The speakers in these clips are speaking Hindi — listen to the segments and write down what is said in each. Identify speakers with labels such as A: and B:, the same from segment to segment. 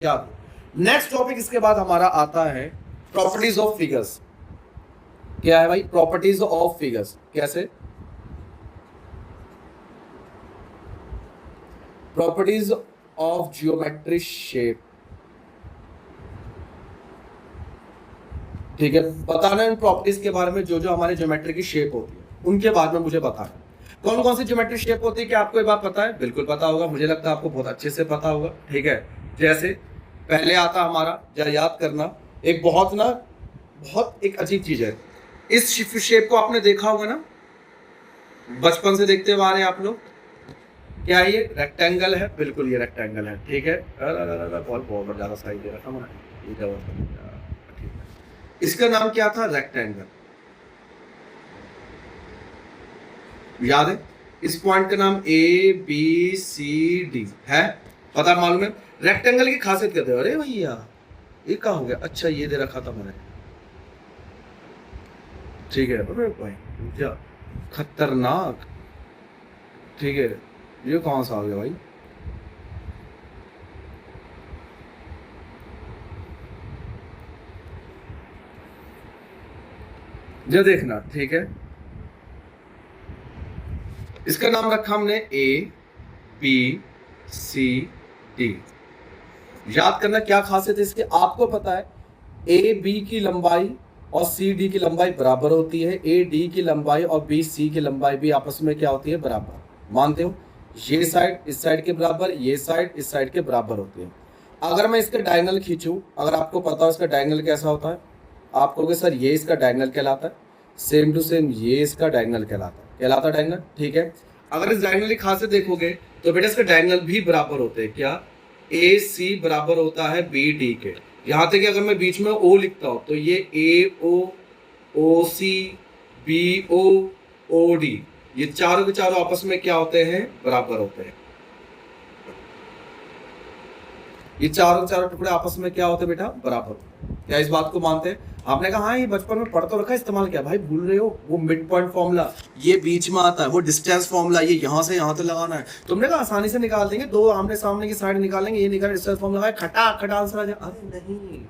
A: याद। नेक्स्ट टॉपिक इसके बाद हमारा आता है प्रॉपर्टीज ऑफ फिगर्स। क्या है भाई? Properties of figures. कैसे? Properties of geometric shape. ठीक है, बताना इन प्रॉपर्टीज के बारे में जो जो हमारे ज्योमेट्री की शेप होती है उनके बारे में मुझे बताना। कौन कौन सी ज्योमेट्रिक शेप होती है? क्या आपको ये बात पता है? बिल्कुल पता होगा, मुझे लगता है आपको बहुत अच्छे से पता होगा। ठीक है, जैसे पहले आता हमारा, जरा याद करना, एक बहुत एक अजीब चीज है। इस शेप को आपने देखा होगा ना, बचपन से देखते हुए आ रहे हैं आप लोग। क्या ये रेक्टेंगल है? बिल्कुल ये रेक्टेंगल है। ठीक है, बहुत ज्यादा साइज दे रखा मैंने। इसका नाम क्या था? रेक्टेंगल। याद है? इस पॉइंट का नाम ए बी सी डी है, पता मालूम है? रेक्टेंगल की खासियत कहते हो। अरे भैया ये क्या हो गया? अच्छा ये दे रखा था मैंने। ठीक है, अरे भाई खतरनाक। ठीक है, ये कौन सा आ गया भाई? जो देखना। ठीक है, इसका नाम रखा हमने ए बी सी डी। याद करना क्या खासियत है इसके, आपको पता है ए बी की लंबाई और सी डी की लंबाई बराबर होती है। ए डी की लंबाई और बी सी की लंबाई भी आपस में क्या होती है? बराबर। मानते हो? ये साइड इस साइड के बराबर, ये साइड इस साइड के बराबर होती है। अगर मैं इसका डायगोनल खींचूं, अगर आपको पता हो इसका डायगोनल कैसा होता है, आप कहोगे सर ये इसका डायगोनल कहलाता है। सेम टू सेम ये इसका डायगोनल कहलाता है डायगोनल। ठीक है, अगर इस डायगोनल की खासियत देखोगे तो बेटा इसका डायगोनल भी बराबर होते हैं। क्या? ए सी बराबर होता है बी डी के। यहां तक कि अगर मैं बीच में ओ लिखता हूं तो ये ए ओ सी बी ओ डी, ये चारों के चारों आपस में क्या होते हैं? बराबर होते हैं। ये चारों चारों टुकड़े आपस में क्या होते हैं बेटा? बराबर। क्या इस बात को मानते हैं? आपने कहा हाँ ये बचपन में पढ़ तो रखा है, इस्तेमाल किया। भाई भूल रहे हो, वो मिड पॉइंट फॉर्मूला ये बीच में आता है, वो डिस्टेंस फॉर्मूला ये यहां से यहां तक लगाना है। तुमने कहा आसानी से निकाल देंगे, दो आमने सामने की साइड निकालेंगे, ये निकाल डिस्टेंस फॉर्मूला खटा आंसर आ जाए। अरे नहीं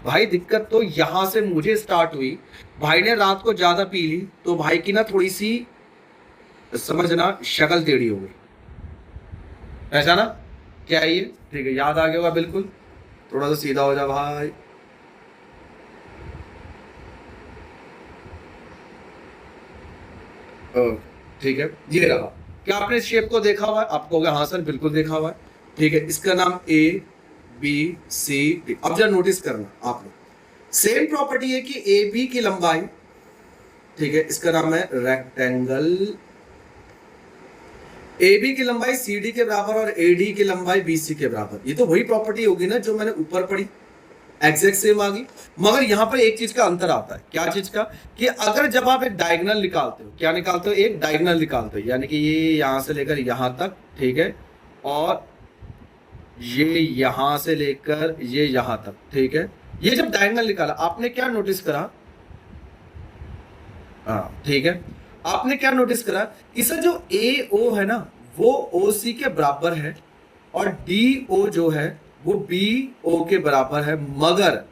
A: भाई, दिक्कत तो यहां से मुझे स्टार्ट हुई। भाई ने रात को ज्यादा पी ली तो भाई की ना थोड़ी सी समझना शक्ल टेढ़ी हो गई, पहचाना? क्या है ये? ठीक है, याद आ गया होगा बिल्कुल। थोड़ा सा सीधा हो जा भाई। ठीक है, ये रहा। क्या आपने इस शेप को देखा हुआ है? आपको हाँ सर बिल्कुल देखा हुआ है। ठीक है, इसका नाम ए बी सी डी। अब जरा नोटिस करना आप लोग, सेम प्रॉपर्टी है कि ए बी की लंबाई, ठीक है, इसका नाम है रेक्टेंगल। ए बी की लंबाई सी डी के बराबर और ए डी की लंबाई बी सी के बराबर। ये तो वही प्रॉपर्टी होगी ना जो मैंने ऊपर पढ़ी, एग्जैक्ट सेम आ गई। मगर यहां पर एक चीज का अंतर आता है। क्या चीज का? कि अगर जब आप एक डायगोनल निकालते हो, क्या निकालते हो? एक डायगोनल निकालते हो, यानी कि ये यहां से लेकर यहां तक, ठीक है, और ये यहां से लेकर ये यहां तक, ठीक है। ये जब डायगोनल निकाला आपने क्या नोटिस करा? हाँ ठीक है, आपने क्या नोटिस करा कि सर जो ए ओ है ना वो ओ सी के बराबर है और डी ओ जो है वो बी ओ के बराबर है, मगर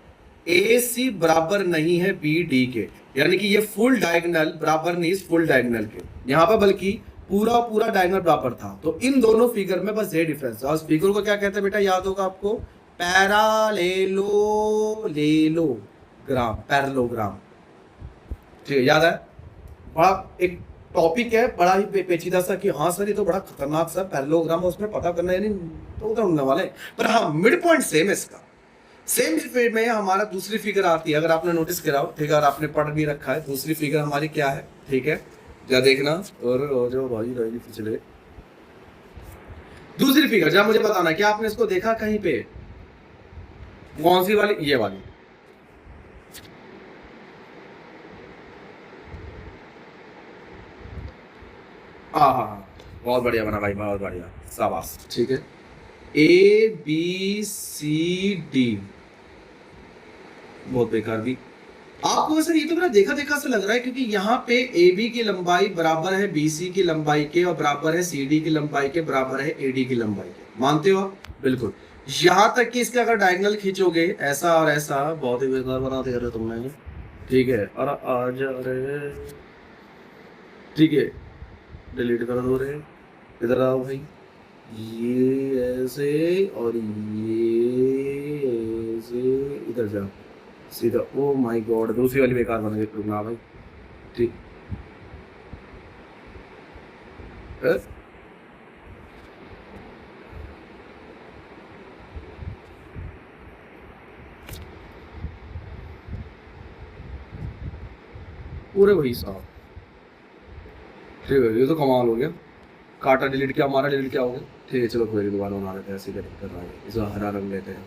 A: ए सी बराबर नहीं है बी डी के। यानी कि ये फुल डायगोनल बराबर नहीं इस फुल डायगोनल के, यहाँ पर बल्कि पूरा पूरा डायगोनल बराबर था। तो इन दोनों फिगर में बस ये डिफरेंस है। और फिगर को क्या कहते हैं बेटा? याद होगा आपको, पैरेललोग्राम। ठीक है, याद है? बड़ा एक टॉपिक है, बड़ा ही पेचीदा सा कि हाँ सर ये तो बड़ा खतरनाक सा पैरेललोग्राम है, उसमें पता करना यानी तो ढूंढने वाले। पर हाँ मिड पॉइंट सेम है इसका। सेम फिगर में हमारा दूसरी फिगर आती है, अगर आपने नोटिस करा हो, ठीक है, अगर आपने पढ़ भी रखा है। दूसरी फिगर हमारी क्या है? ठीक है, जा देखना और जो भाई रहेगी पिछले दूसरी फिगर जरा मुझे बताना, क्या आपने इसको देखा कहीं पे? कौन सी वाली? ये वाली। हाँ हाँ हाँ, बहुत बढ़िया बना भाई, बहुत बढ़िया, शाबाश। ठीक है, ए बी सी डी, बहुत बेकार भी। आपको सर ये तो मेरा देखा देखा से लग रहा है, क्योंकि यहाँ पे ए बी की लंबाई बराबर है बी सी की लंबाई के और बराबर है सी डी की लंबाई के, बराबर है ए डी की लंबाई के। मानते हो आप? बिल्कुल। यहां तक कि इसके अगर डायगोनल खींचोगे ऐसा और ऐसा, बहुत ही बेकार बना दिया रे तुमने, ठीक है। और आ जा रे, ठीक है, डिलीट कर दो रे। इधर आओ भाई, ये ऐसे और ये ऐसे, इधर जाओ सीधा। ओ माय गॉड, दूसरी वाली बेकार बन गई। ना भाई, ठीक है? पूरे वही साहब, ठीक है, ये तो कमाल हो गया। काटा डिलीट किया, हमारा डिलीट किया हो गया। ठीक है, चलो कोई नहीं, दोबारा बना लेते हैं, ऐसे क्या दिक्कत आ गई। इसे हरा रंग लेते हैं।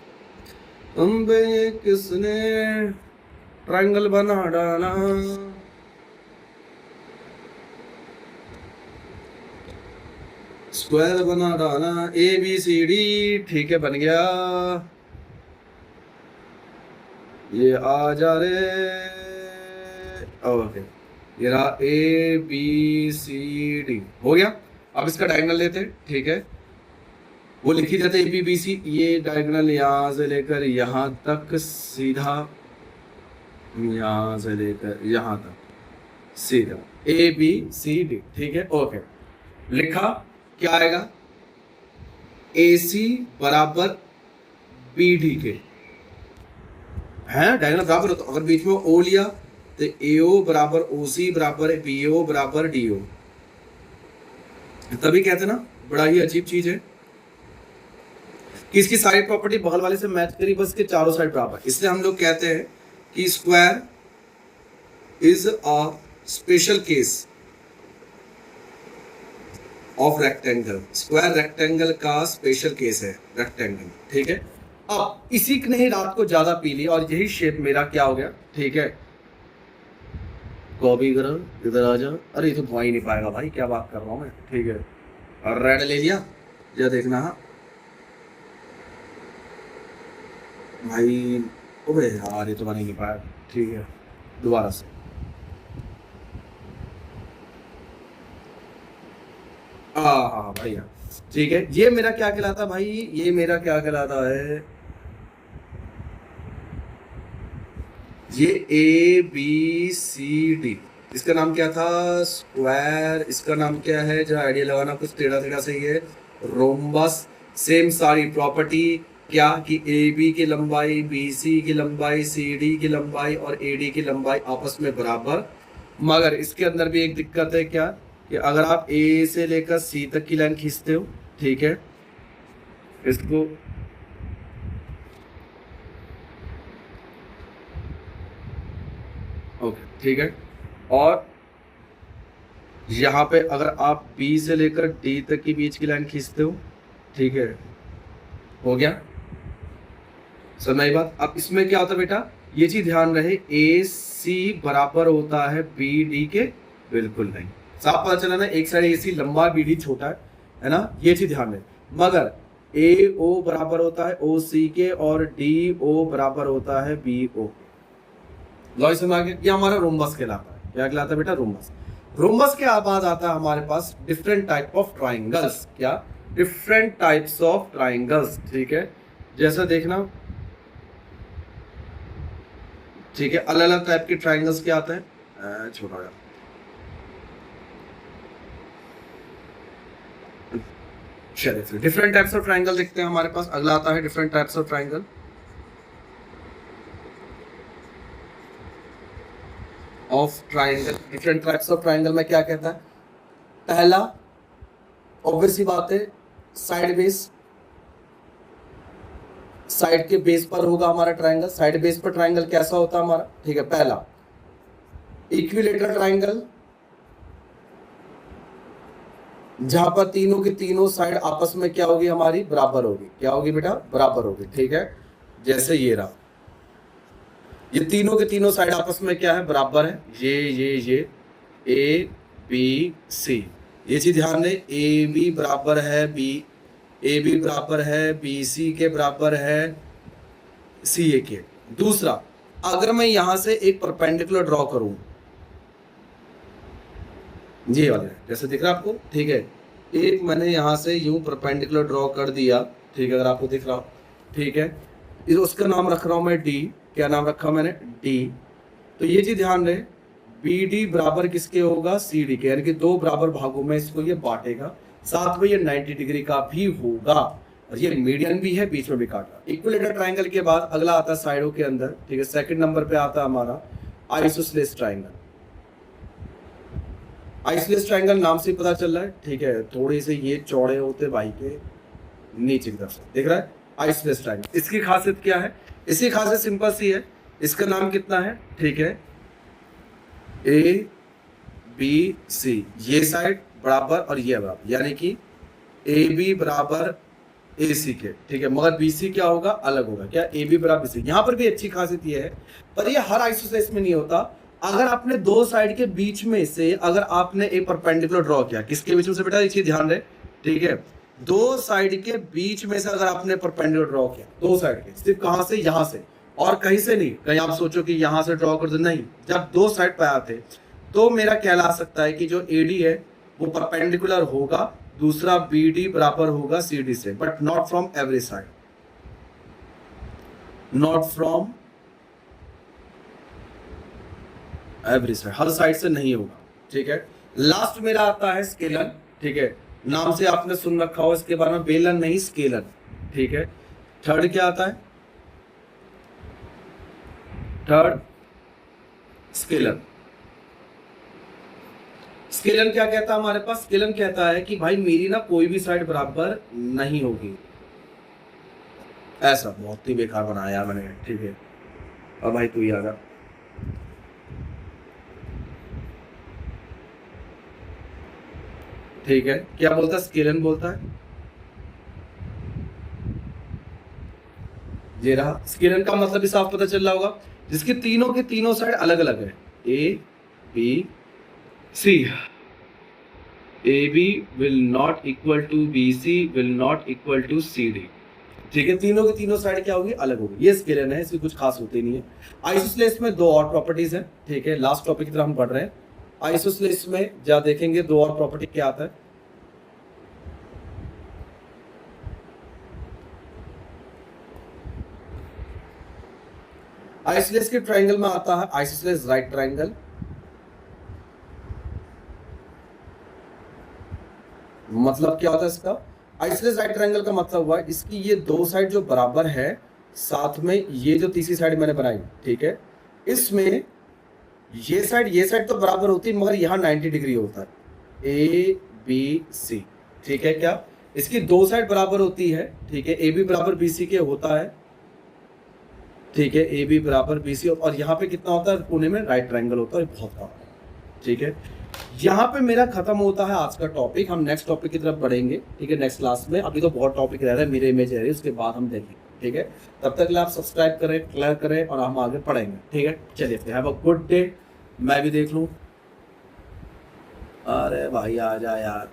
A: अम्बे किसने ट्रायंगल बना डाला, स्क्वायर बना डाला, ए बी सी डी, ठीक है, बन गया। ये आ जा रे, ओके, ये रहा ए बी सी डी, हो गया। अब इसका डायगोनल लेते हैं, ठीक है, वो लिख ही देते ए बी बी सी। ये डायगोनल यहाँ से लेकर यहाँ तक सीधा, यहाँ से लेकर यहाँ तक सीधा, ए बी सी डी, ठीक है, ओके। लिखा, क्या आएगा, ए सी बराबर बी डी के, है डायगोनल बराबर होता। अगर बीच में ओ लिया तो AO बराबर OC बराबर BO बराबर DO, तभी कहते ना, बड़ा ही अजीब चीज है कि इसकी साइड प्रॉपर्टी बगल वाले से मैच करी, बस के चारों साइड बराबर। इसलिए हम लोग कहते हैं कि square is a special case of rectangle. Square rectangle का स्पेशल केस है, रेक्टेंगल, ठीक है। अब इसी ने ही रात को ज्यादा पी ली और यही शेप मेरा क्या हो गया, ठीक है। कॉपी करो, इधर आ जा। अरे ये तो धुआ ही नहीं पाएगा भाई, क्या बात कर रहा हूँ मैं, ठीक है। और रेड ले लिया, या देखना भाई, ओबे यार ये तो बन ही नहीं पाया, ठीक है, दोबारा से। हाँ भैया, ठीक है। ये मेरा क्या कहलाता भाई, ये मेरा क्या कहलाता है, ये ए बी सी डी, इसका नाम क्या था, स्क्वायर। इसका नाम क्या है, जो आइडिया लगाना कुछ टेढ़ा टेढ़ा सही है, रोम्बस। सेम सारी प्रॉपर्टी, क्या कि ए बी की लंबाई, बी सी की लंबाई, सी डी की लंबाई और ए डी की लंबाई आपस में बराबर। मगर इसके अंदर भी एक दिक्कत है, क्या कि अगर आप ए से लेकर सी तक की लाइन खींचते हो, ठीक है, इसको ओके, ठीक है, और यहाँ पे अगर आप बी से लेकर डी तक की बीच की लाइन खींचते हो, ठीक है, हो गया, समझ आई बात। अब इसमें क्या होता है बेटा, ये चीज ध्यान रहे, ए सी बराबर होता है बी डी के, बिल्कुल नहीं, साफ पता चला ना, एक साइड ए सी लंबा, बी डी छोटा है ना, ये चीज ध्यान रहे। मगर ए ओ बराबर होता है ओ सी के और डी ओ बराबर होता है बी ओ। लॉ समझ आ गया, ये हमारा रोम्बस कहलाता है। क्या कहलाता है बेटा, रोम्बस। रोम्बस के बाद आता है हमारे पास डिफरेंट टाइप ऑफ ट्राइंगल्स। क्या, डिफरेंट टाइप्स ऑफ ट्राइंगल्स, ठीक है। जैसा देखना, ठीक है, अलग अलग टाइप के ट्राइंगल्स क्या आते हैं, छोटा यार, चलिए डिफरेंट टाइप्स ऑफ ट्राइंगल देखते हैं हमारे पास। अगला आता है different types of triangle. Different types of triangle में क्या कहता है, पहला ऑब्वियस सी बात है, साइड बेस, साइड के बेस पर होगा हमारा ट्राइंगल। साइड बेस पर ट्राइंगल कैसा होता है हमारा, ठीक है, पहला इक्विलेटरल ट्राइंगल, जहां पर तीनों की तीनों साइड आपस में क्या होगी हमारी, बराबर होगी। क्या होगी बेटा, बराबर होगी, ठीक है। जैसे ये रहा, ये तीनों के तीनों साइड आपस में क्या है, बराबर है। ये ए बी सी, ये चीज ध्यान दें, ए बी बराबर है बी, ए बी बराबर है बी सी के बराबर है सी ए के। दूसरा, अगर मैं यहां से एक परपेंडिकुलर ड्रॉ करूं, ये वाला जैसे दिख रहा है आपको, ठीक है, एक मैंने यहां से यूं परपेंडिकुलर ड्रॉ कर दिया, ठीक है, अगर आपको दिख रहा हो, ठीक है, उसका नाम रख रहा हूं मैं डी। क्या नाम रखा मैंने? डी। तो ये चीज ध्यान रहे, बी डी बराबर किसके होगा? सी डी के, यानी कि दो बराबर भागों में इसको ये बांटेगा। साथ में ये 90 डिग्री का भी होगा, और ये मीडियन भी है, बीच में भी काटा। इक्विलेटरल ट्रायंगल के बाद अगला आता है साइडों के अंदर, ठीक है। सेकंड नंबर पे आता है हमारा आइसोसेलेस ट्रायंगल। आइसोसेलेस ट्रायंगल नाम से पता चल रहा है, ठीक है, थोड़े से ये चौड़े होते भाई के नीचे की तरफ से, देख रहा है आइसोसेलेस ट्रायंगल। इसकी खासियत क्या है? इसकी खासियत सिंपल सी है, इसका नाम कितना है? ठीक है, ए बी सी, ये साइड बराबर और ये बराबर, यानी कि ए बी बराबर ए सी के, ठीक है, मगर बी सी क्या होगा? अलग होगा। क्या? ए बी बराबर बी सी। यहां पर भी अच्छी खासियत ये है, पर ये हर आइसोसेलेस में नहीं होता। अगर आपने दो साइड के बीच में से अगर आपने एक परपेंडिकुलर ड्रॉ किया, किसके बीच में से बेटा? ये चीज ध्यान रहे, ठीक है, दो साइड के बीच में से अगर आपने परपेंडिकुलर ड्रॉ किया, दो साइड के, सिर्फ कहां से? यहां से, और कहीं से नहीं। कहीं आप सोचो कि यहां से ड्रॉ कर दो, नहीं, जब दो साइड पे आते तो मेरा कहला सकता है कि जो एडी है वो परपेंडिकुलर होगा, दूसरा बी डी बराबर होगा सी डी से, but not from every side, not from every side, her side से नहीं होगा, ठीक है। लास्ट मेरा आता है स्केलन, ठीक है, नाम से आपने सुन रखा हो इसके बारे में, बेलन नहीं स्केलन, ठीक है। थर्ड क्या आता है? Third scalene. स्केलन क्या कहता है हमारे पास? स्केलन कहता है कि भाई मेरी ना कोई भी साइड बराबर नहीं होगी, ऐसा। बहुत ही बेकार बनाया मैंने, ठीक है। अब भाई तू ही आगा, ठीक है। क्या बोलता है? स्केलन बोलता है, ये रहा। स्केलन का मतलब भी साफ पता चल रहा होगा, जिसके तीनों के तीनों साइड अलग अलग है, A B C. A B will not equal to B C will not equal to C D, ठीक है। तीनों की तीनों साइड क्या होगी? अलग होगी। ये स्केलन है, इसकी कुछ खास होती नहीं है। आइसोसेलेस में दो और प्रॉपर्टीज है, ठीक है। लास्ट टॉपिक की तरफ हम बढ़ रहे हैं। आइसोसेलेस में जहाँ देखेंगे दो और प्रॉपर्टी क्या आता है। आइसोसेलेस के ट्रायंगल में आता है आइसोसेलेस राइट ट्रायंगल। मतलब क्या होता है इसका? आइसोसेलेस राइट ट्रायंगल का मतलब हुआ इसकी ये दो साइड जो बराबर है, साथ में ये जो तीसरी साइड मैंने बनाई, ठीक है, इसमें ये साइड तो बराबर होती है, मगर यहाँ 90 डिग्री होता है, ए बी सी, ठीक है। क्या? इसकी दो साइड बराबर होती है, ठीक है, ए बी बराबर बी सी के होता है, ठीक है, ए बी बराबर बी सी। और यहाँ पे कितना होता है? पुणे में राइट ट्रायंगल होता है, बहुत कम, ठीक है। यहाँ पे मेरा खत्म होता है आज का टॉपिक। हम नेक्स्ट टॉपिक की तरफ बढ़ेंगे, ठीक है, नेक्स्ट क्लास में। अभी तो बहुत टॉपिक रह रहा है, मेरे इमेज रह रही है, उसके बाद हम देखेंगे, ठीक है। तब तक आप सब्सक्राइब करें, क्लियर करें, और हम आगे पढ़ेंगे, ठीक है। चलिए, हैव अ गुड डे। मैं भी देख लूँ। अरे भाई आ जा यार।